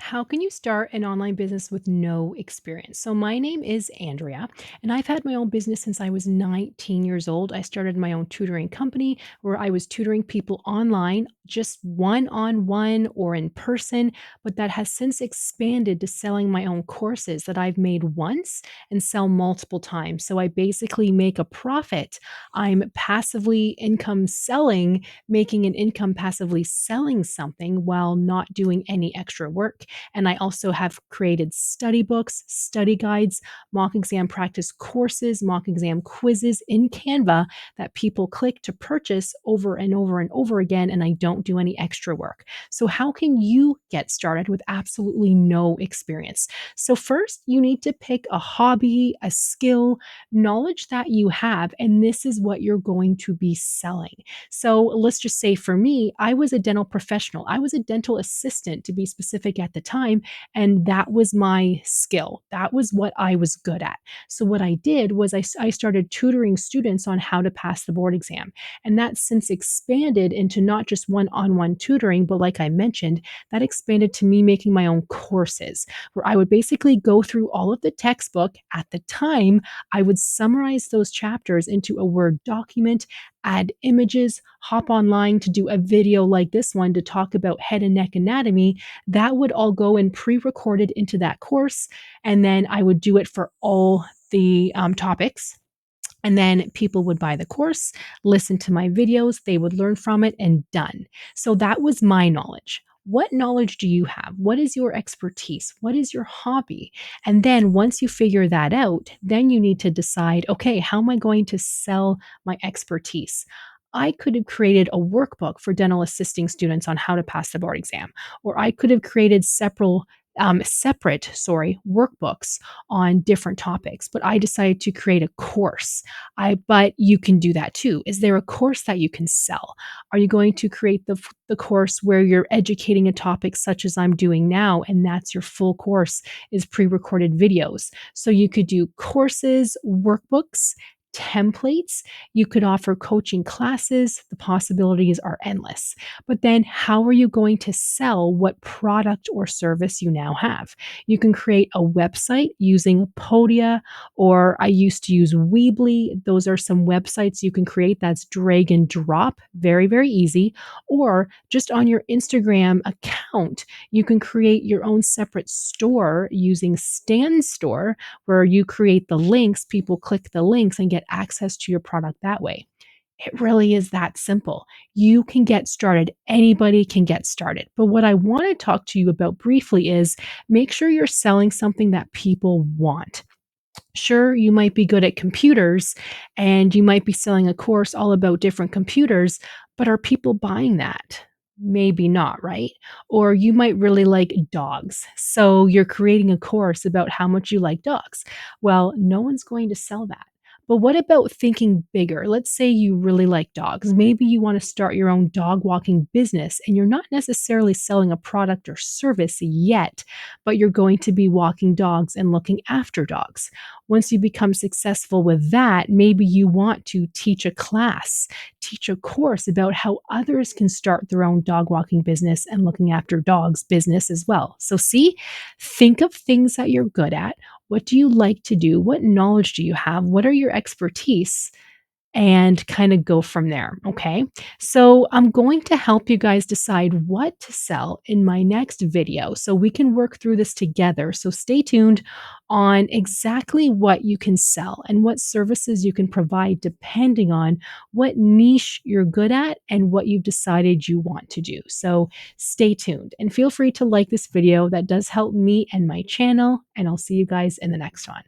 How can you start an online business with no experience? So, my name is Andrea, and I've had my own business since I was 19 years old. I started my own tutoring company where I was tutoring people online, just one on one or in person, but that has since expanded to selling my own courses that I've made once and sell multiple times. So, I basically make a profit. I'm passively income selling, making an income passively selling something while not doing any extra work. And I also have created study books, study guides, mock exam practice courses, mock exam quizzes in Canva that people click to purchase over and over and over again. And I don't do any extra work. So, how can you get started with absolutely no experience? So, first, you need to pick a hobby, a skill, knowledge that you have, and this is what you're going to be selling. So let's just say for me, I was a dental professional. I was a dental assistant to be specific at the time. And that was my skill. That was what I was good at. So what I did was I started tutoring students on how to pass the board exam. And that since expanded into not just one on one tutoring, but like I mentioned, that expanded to me making my own courses where I would basically go through all of the textbook at the time. I would summarize those chapters into a Word document, add images, hop online to do a video like this one to talk about head and neck anatomy. That would all go in pre recorded into that course. And then I would do it for all the topics. And then people would buy the course, listen to my videos, they would learn from it, and done. So that was my knowledge. What knowledge do you have? What is your expertise? What is your hobby? And then once you figure that out, then you need to decide okay, how am I going to sell my expertise? I could have created a workbook for dental assisting students on how to pass the board exam, or I could have created separate workbooks on different topics, but I decided to create a course. But you can do that too. Is there a course that you can sell? Are you going to create the course where you're educating a topic such as I'm doing now, and that's your full course is pre-recorded videos? So you could do courses, workbooks, templates. You could offer coaching classes. The possibilities are endless. But then, how are you going to sell what product or service you now have? You can create a website using Podia, or I used to use Weebly. Those are some websites you can create that's drag and drop, very, very easy. Or just on your Instagram account, you can create your own separate store using Stand Store, where you create the links, people click the links and get access to your product that way. It really is that simple. You can get started. Anybody can get started. But what I want to talk to you about briefly is make sure you're selling something that people want. Sure, you might be good at computers and you might be selling a course all about different computers, but are people buying that? Maybe not, right? Or you might really like dogs. So you're creating a course about how much you like dogs. Well, no one's going to sell that. But what about thinking bigger? Let's say you really like dogs. Maybe you want to start your own dog walking business and you're not necessarily selling a product or service yet, but you're going to be walking dogs and looking after dogs. Once you become successful with that, maybe you want to teach a class, teach a course about how others can start their own dog walking business and looking after dogs business as well. So, see, think of things that you're good at. What do you like to do? What knowledge do you have? What are your expertise? And kind of go from there. Okay. So I'm going to help you guys decide what to sell in my next video so we can work through this together. So stay tuned on exactly what you can sell and what services you can provide depending on what niche you're good at and what you've decided you want to do. So stay tuned and feel free to like this video. That does help me and my channel. And I'll see you guys in the next one.